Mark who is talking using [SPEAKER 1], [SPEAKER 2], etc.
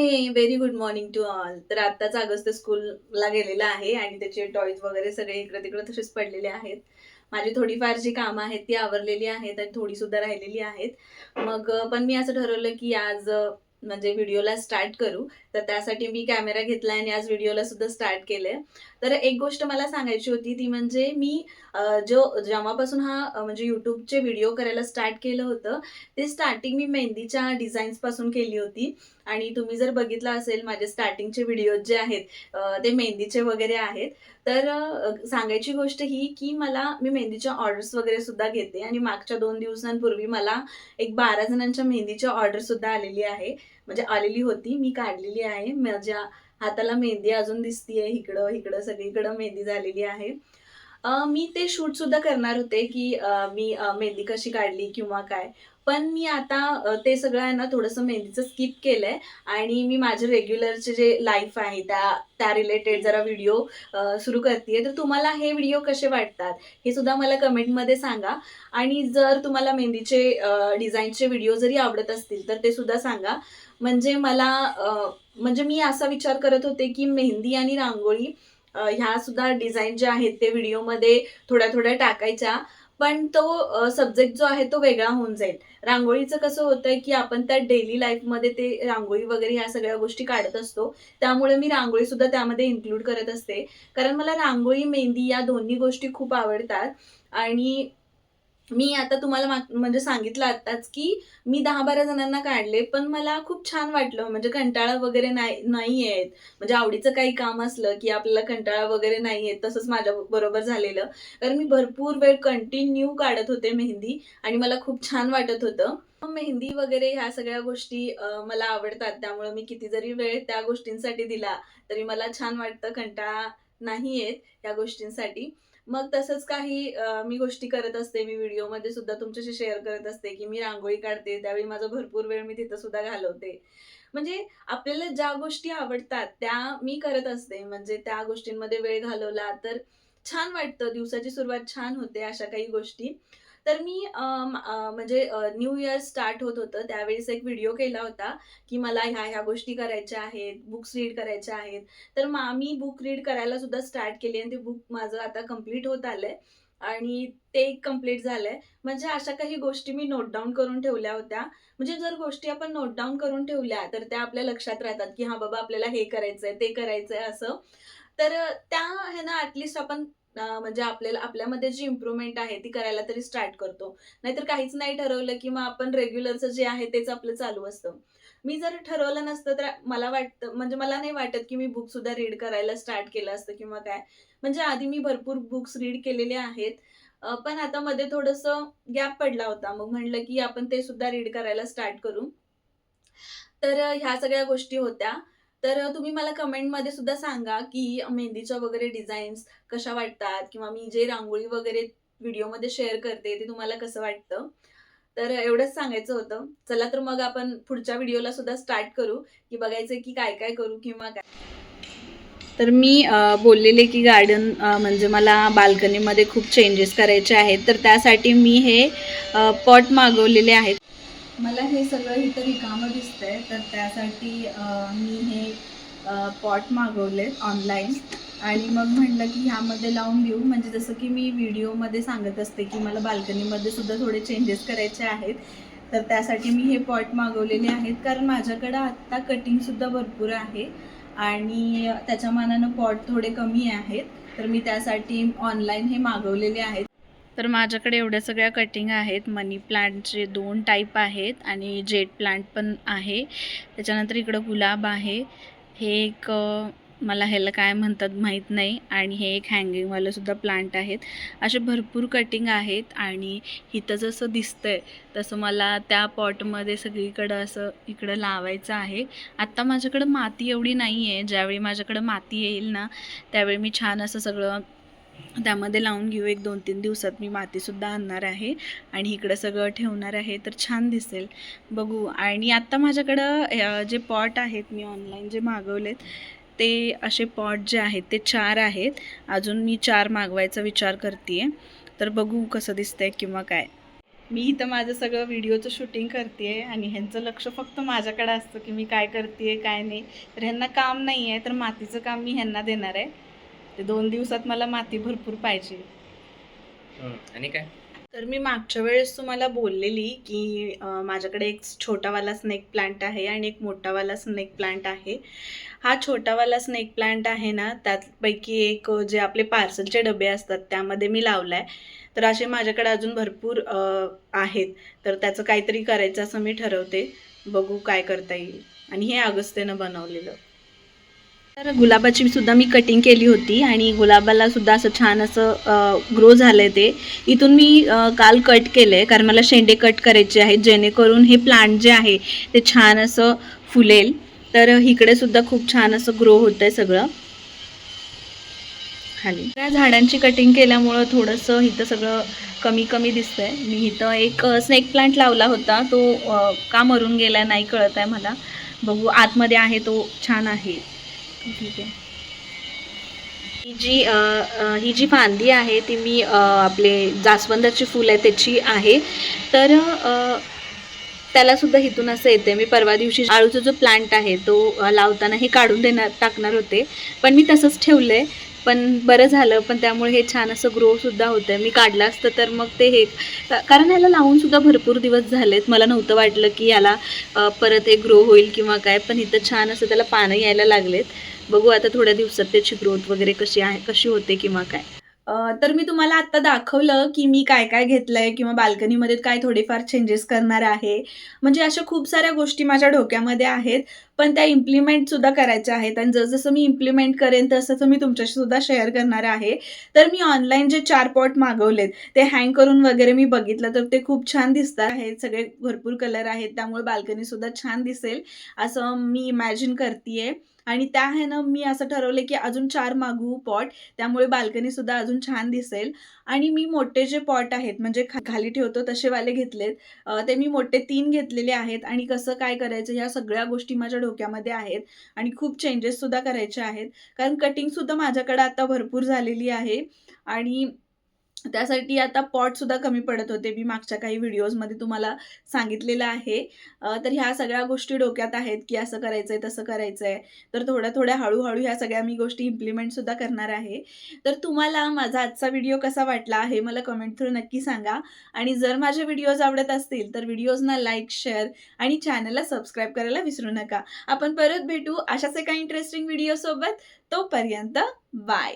[SPEAKER 1] Very good morning to all. तर आत्ताच अगस्त स्कूलला गेलेला आहे आणि त्याचे टॉयज वगैरे सगळे इकडे-तिकडे तसेच पडलेले आहेत. माझी थोडीफार जी कामं आहेत ती आवरलेली आहेत आणि थोडी सुद्धा राहिलेली आहेत. पण मी असं ठरवलं की आज म्हणजे व्हिडिओला स्टार्ट करू. तर त्यासाठी मी कॅमेरा घेतला आणि आज व्हिडिओला सुद्धा स्टार्ट केलंय. तर एक गोष्ट मला सांगायची होती ती म्हणजे मी जेव्हापासून म्हणजे YouTubeचे व्हिडिओ करायला स्टार्ट केलं होतं, ते स्टार्टिंग मी मेहंदीच्या डिझाईन्सपासून केली होती. आणि तुम्ही जर बघितलं असेल माझे स्टार्टिंगचे व्हिडिओज जे आहेत ते मेहंदीचे वगैरे आहेत. तर सांगायची गोष्ट ही की मी मेहंदीच्या ऑर्डर्स वगैरे सुद्धा घेते आणि मागच्या 2 दिवसांपूर्वी मला एक 12 जणांच्या मेहंदीची ऑर्डर सुद्धा आलेली आहे. म्हणजे आलेली होती, मी काढलेली आहे. माझ्या हाताला मेहंदी अजून दिसतीये इकडं सगळीकडं मेहंदी झालेली आहे. मी ते शूट सुद्धा करणार होते, की मी मेहंदी कशी काढली किंवा काय. पण मी आता ते सगळं आहे ना थोडंसं मेहंदीचं स्किप केलंय आणि मी माझे रेग्युलरचे जे लाईफ आहे त्या त्या रिलेटेड जरा व्हिडिओ सुरू करतीये. तर तुम्हाला हे व्हिडिओ कसे वाटतात? हे सुद्धा मला कमेंटमध्ये सांगा आणि जर तुम्हाला मेहंदीचे डिझाईनचे व्हिडिओ जरी आवडत असतील, तर ते सुद्धा सांगा. म्हणजे म्हणजे मी असा विचार करत होते, की मेहंदी आणि रांगोळी ह्या सुद्धा डिझाईन ज्या आहेत ते व्हिडिओमध्ये थोड्या-थोड्या टाकायच्या. पण तो सब्जेक्ट जो आहे तो वेगळा होऊन जाईल. रांगोळीचं कसं होतंय, की आपण त्या डेली लाईफमध्ये ते रांगोळी वगैरे ह्या सगळ्या गोष्टी काढत असतो. त्यामुळे मी रांगोळी सुद्धा त्यामध्ये इन्क्लूड करत असते. कारण मला रांगोळी, मेहंदी या दोन्ही गोष्टी खूप आवडतात आणि मी आता तुम्हाला म्हणजे सांगितलं आत्ताच, की मी 10-12 जणांना काढले, पण मला खूप छान वाटलं. म्हणजे कंटाळा वगैरे नाही येत. म्हणजे आवडीचं काही काम असलं, की आपल्याला कंटाळा वगैरे नाही येत. तसंच माझ्या बरोबर झालेलं. कारण मी भरपूर वेळ कंटिन्यू काढत होते मेहंदी आणि मला खूप छान वाटत होतं. मग मेहंदी वगैरे ह्या सगळ्या गोष्टी मला आवडतात. त्यामुळे मी किती जरी वेळ त्या गोष्टींसाठी दिला, तरी मला छान वाटतं. कंटाळा नाही येत या गोष्टींसाठी. मग तसंच काही मी गोष्टी करत असते. मी व्हिडिओमध्ये सुद्धा तुमच्याशी शेअर करत असते, की मी रांगोळी काढते. त्यावेळी माझा भरपूर वेळ मी तिथं सुद्धा घालवते. म्हणजे आपल्याला ज्या गोष्टी आवडतात त्या मी करत असते. म्हणजे त्या गोष्टींमध्ये वेळ घालवला तर छान वाटतं. दिवसाची सुरुवात छान होते अशा काही गोष्टी. तर मी म्हणजे न्यू इयर स्टार्ट होत होतं त्यावेळेस एक व्हिडिओ केला होता, की मला ह्या-ह्या गोष्टी करायच्या आहेत, बुक्स रीड करायच्या आहेत. तर मी बुक रीड करायला सुद्धा स्टार्ट केली आणि ते बुक माझं आता कंप्लीट होत आलंय आणि ते कंप्लीट झालंय. म्हणजे अशा काही गोष्टी मी नोट डाउन करून ठेवल्या होत्या. म्हणजे जर गोष्टी आपण नोट डाउन करून ठेवल्या, तर त्या आपल्या लक्षात राहतात, की हां बाबा आपल्याला हे करायचंय, ते करायचंय असं. तर त्या ह्यानं ॲटलीस्ट आपण म्हणजे आपल्यामध्ये जी इम्प्रूव्हमेंट आहे ती करायला तरी स्टार्ट करतो. नाहीतर काहीच नाही ठरवलं, की मग आपण रेग्युलरचं जे आहे तेच आपलं चालू असतं. मी जर ठरवलं नसतं तर मला वाटतं म्हणजे मला नाही वाटत, की मी बुक सुद्धा रीड करायला स्टार्ट केलं असतं किंवा काय. म्हणजे आधी मी भरपूर बुक्स रीड केलेले आहेत. पण आता मध्ये थोडंसं गॅप पडला होता. मग म्हटलं, की आपण ते सुद्धा रीड करायला स्टार्ट करू. तर ह्या सगळ्या गोष्टी होत्या. तर तुम्ही मला कमेंटमध्ये सुद्धा सांगा, की मेहंदीच्या वगैरे डिझाईन्स कशा वाटतात? किंवा मी जे रांगोळी वगैरे व्हिडिओमध्ये शेअर करते, ते तुम्हाला कसं वाटतं? तर एवढंच सांगायचं होतं. चला तर मग आपण पुढच्या व्हिडिओला सुद्धा स्टार्ट करू, की बघायचं की काय-काय करू किंवा काय. तर मी बोललेले की गार्डन म्हणजे मला बाल्कनीमध्ये खूप चेंजेस करायचे आहेत. तर त्यासाठी मी हे पॉट मागवलेले आहेत. मला हे सगळं इथं रिकामं दिसतंय, तर त्यासाठी मी हे पॉट मागवलेत ऑनलाईन आणि मग म्हटलं की ह्यामध्ये लावून देऊ. म्हणजे जसं की मी व्हिडिओमध्ये सांगत असते, की मला बाल्कनीमध्ये सुद्धा थोडे चेंजेस करायचे आहेत. तर त्यासाठी मी हे पॉट मागवलेले आहेत. कारण माझ्याकडं आत्ता कटिंगसुद्धा भरपूर आहे आणि त्याच्या मानानं पॉट थोडे कमी आहेत. तर मी त्यासाठी ऑनलाईन हे मागवलेले आहेत. तर माझ्याकडे एवढ्या सगळ्या कटिंग आहेत. मनी प्लांटचे 2 टाईप आहेत आणि जेट प्लांट पण आहे. त्याच्यानंतर इकडं गुलाब आहे. हे एक मला ह्याला काय म्हणतात माहीत नाही आणि हे एक हँगिंगवालं सुद्धा प्लांट आहेत. असे भरपूर कटिंग आहेत आणि इथं जसं दिसतंय तसं मला त्या पॉटमध्ये सगळीकडं असं इकडं लावायचं आहे. आत्ता माझ्याकडं माती एवढी नाही आहे. ज्यावेळी माझ्याकडं माती येईल ना, त्यावेळी मी छान असं सगळं त्यामध्ये लावून घेऊ. एक 2-3 दिवसात मी मातीसुद्धा आणणार आहे आणि इकडं सगळं ठेवणार आहे, तर छान दिसेल. बघू. आणि आत्ता माझ्याकडं जे पॉट आहेत मी ऑनलाईन जे मागवलेत, ते असे पॉट जे आहेत ते 4 आहेत. अजून मी 4 मागवायचा विचार करते आहे. तर बघू कसं दिसतंय किंवा काय. मी इथं माझं सगळं व्हिडिओचं शूटिंग करते आणि ह्यांचं लक्ष फक्त माझ्याकडे असतं की मी काय करते काय नाही. तर ह्यांना काम नाही आहे, तर मातीचं काम मी ह्यांना देणार आहे. ते 2 दिवसात मला माती भरपूर पाहिजे.
[SPEAKER 2] आणि काय?
[SPEAKER 1] तर मी मागच्या वेळेस तुम्हाला बोललेली की माझ्याकडे एक छोटावाला स्नेक प्लांट आहे आणि एक मोठावाला स्नेक प्लांट आहे. हा छोटावाला स्नेक प्लांट आहे ना, त्यापैकी एक जे आपले पार्सलचे डबे असतात त्यामध्ये मी लावला आहे. तर असे माझ्याकडे अजून भरपूर आहेत. तर त्याचं काहीतरी करायचं असं मी ठरवते. बघू काय करता येईल. आणि हे अगस्त्यनं बनवलेलं. तर गुलाबाची सुद्धा मी कटिंग केली होती आणि गुलाबाला सुद्धा असं छान असं ग्रो झालं आहे ते. इथून मी काल कट केलं आहे कारण मला शेंडे कट करायचे आहेत जेणेकरून हे प्लांट जे आहे ते छान असं फुलेल. तर इकडे सुद्धा खूप छान असं ग्रो होतं आहे सगळं खाली. त्या झाडांची कटिंग केल्यामुळं थोडंसं इथं सगळं कमी कमी दिसतं आहे. मी इथं एक स्नेक प्लांट लावला होता, तो का मरून गेला नाही कळत आहे मला. बघू आतमध्ये आहे तो छान आहे. ठीक आहे. ही जी फांदी आहे ती मी आपले जास्वंदाची फुलं आहे त्याची आहे. तर त्याला सुद्धा इथून असं येते. मी परवा दिवशी आळूचा जो प्लांट आहे तो लावताना हे काढून टाकणार होते, पण मी तसंच ठेवलं आहे. पण बरं झालं, पण त्यामुळे हे छान असं ग्रो सुद्धा होतं आहे. मी काढलं असतं तर मग ते हे कारण ह्याला लावून सुद्धा भरपूर दिवस झालेत. मला नव्हतं वाटलं की याला परत हे ग्रो होईल किंवा काय, पण इथं छान असं त्याला पानं यायला लागलेत. बघू आता थोड्या दिवसात त्याची ग्रोथ वगैरे कशी होते किंवा काय. तर मी तुम्हाला आत्ता दाखवलं की मी काय काय घेतलंय किंवा बाल्कनीमध्ये काय थोडेफार चेंजेस करणार आहे. म्हणजे अशा खूप साऱ्या गोष्टी माझ्या डोक्यामध्ये आहेत, पण त्या इम्प्लिमेंट सुद्धा करायच्या आहेत आणि जसं मी इम्प्लिमेंट करेन तसं मी तुमच्याशी सुद्धा शेअर करणार आहे. तर मी ऑनलाईन जे 4 पॉट मागवलेत ते हँग करून वगैरे मी बघितलं तर ते खूप छान दिसतात आहेत. सगळे भरपूर कलर आहेत, त्यामुळे बाल्कनी सुद्धा छान दिसेल असं मी इमॅजिन करतीये. आणि त्या ह्यानं मी असं ठरवलं की अजून 4 मागवू पॉट, त्यामुळे बाल्कनी सुद्धा अजून छान दिसेल. आणि मी मोठे जे पॉट आहेत म्हणजे खाली ठेवतो तसे वाले घेतलेत. ते मी मोठे 3 घेतलेले आहेत आणि कसं काय करायचं ह्या सगळ्या गोष्टी माझ्या डोक्यामध्ये आहेत आणि खूप चेंजेस सुद्धा करायचे आहेत. कारण कटिंग सुद्धा माझ्याकडे आता भरपूर झालेली आहे आणि त्यासाठी आता पॉटसुद्धा कमी पडत होते. मी मागच्या काही व्हिडिओजमध्ये तुम्हाला सांगितलेलं आहे. तर ह्या सगळ्या गोष्टी डोक्यात आहेत, की असं करायचंय, तसं करायचंय. तर थोड्या-थोड्या, हळू-हळू ह्या सगळ्या मी गोष्टी इम्प्लिमेंटसुद्धा करणार आहे. तर तुम्हाला माझा आजचा व्हिडिओ कसा वाटला हे मला कमेंट थ्रू नक्की सांगा. आणि जर माझे व्हिडिओज आवडत असतील तर व्हिडिओजना लाईक, शेअर आणि चॅनलला सबस्क्राईब करायला विसरू नका. आपण परत भेटू अशाच एका इंटरेस्टिंग व्हिडिओसोबत. तोपर्यंत बाय.